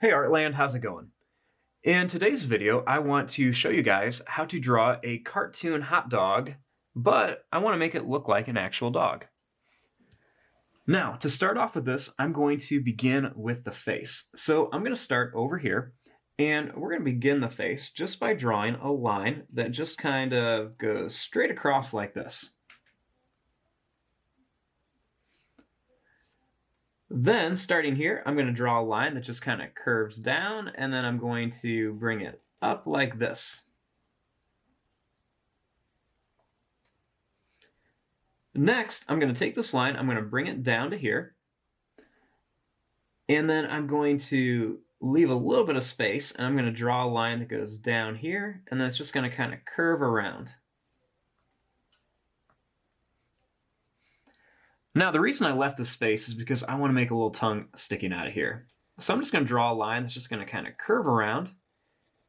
Hey Artland, how's it going? In today's video, I want to show you guys how to draw a cartoon hot dog, but I want to make it look like an actual dog. Now, to start off with this, I'm going to begin with the face. So I'm going to start over here, and we're going to begin the face just by drawing a line that just kind of goes straight across like this. Then, starting here, I'm going to draw a line that just kind of curves down, and then I'm going to bring it up like this. Next, I'm going to take this line, I'm going to bring it down to here, and then I'm going to leave a little bit of space, and I'm going to draw a line that goes down here, and then it's just going to kind of curve around. Now, the reason I left this space is because I want to make a little tongue sticking out of here. So I'm just going to draw a line that's just going to kind of curve around,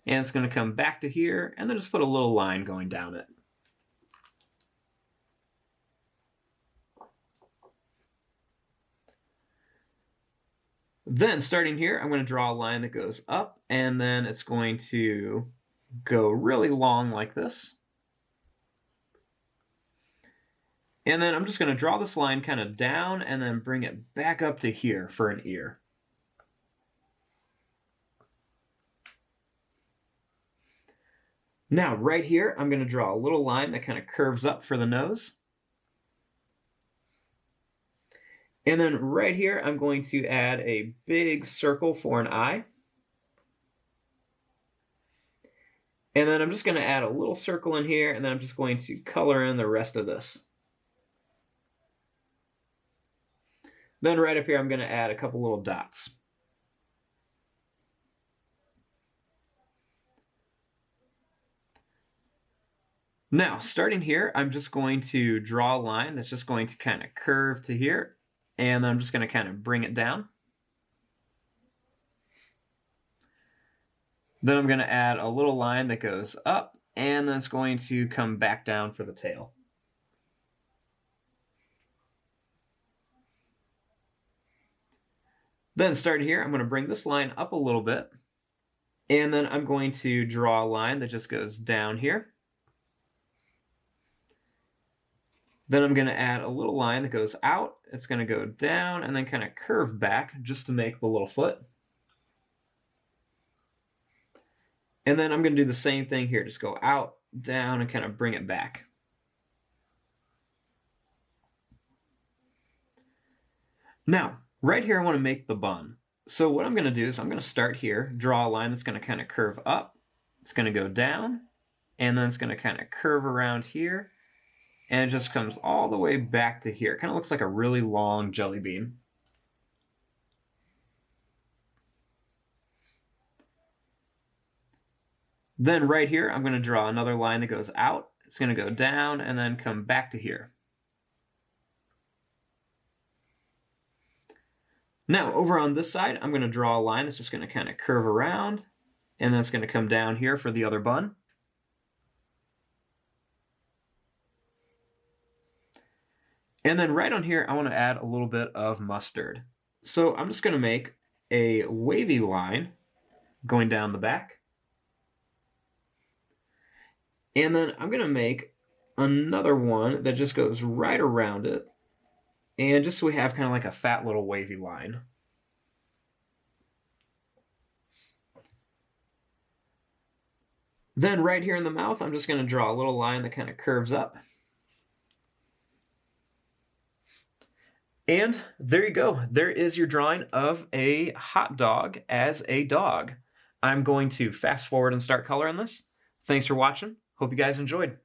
and it's going to come back to here, and then just put a little line going down it. Then, starting here, I'm going to draw a line that goes up, and then it's going to go really long like this. And then I'm just going to draw this line kind of down and then bring it back up to here for an ear. Now, right here, I'm going to draw a little line that kind of curves up for the nose. And then right here, I'm going to add a big circle for an eye. And then I'm just going to add a little circle in here, and then I'm just going to color in the rest of this. Then right up here, I'm going to add a couple little dots. Now, starting here, I'm just going to draw a line that's just going to kind of curve to here, and then I'm just going to kind of bring it down. Then I'm going to add a little line that goes up, and then it's going to come back down for the tail. Then starting here, I'm going to bring this line up a little bit, and then I'm going to draw a line that just goes down here. Then I'm going to add a little line that goes out. It's going to go down and then kind of curve back just to make the little foot. And then I'm going to do the same thing here. Just go out, down, and kind of bring it back. Now, right here, I want to make the bun. So what I'm going to do is I'm going to start here, draw a line that's going to kind of curve up. It's going to go down, and then it's going to kind of curve around here. And it just comes all the way back to here. It kind of looks like a really long jelly bean. Then right here, I'm going to draw another line that goes out. It's going to go down and then come back to here. Now, over on this side, I'm going to draw a line that's just going to kind of curve around, and then it's going to come down here for the other bun. And then right on here, I want to add a little bit of mustard. So I'm just going to make a wavy line going down the back. And then I'm going to make another one that just goes right around it. And just so we have kind of like a fat little wavy line. Then right here in the mouth, I'm just going to draw a little line that kind of curves up. And there you go. There is your drawing of a hot dog as a dog. I'm going to fast forward and start coloring this. Thanks for watching. Hope you guys enjoyed.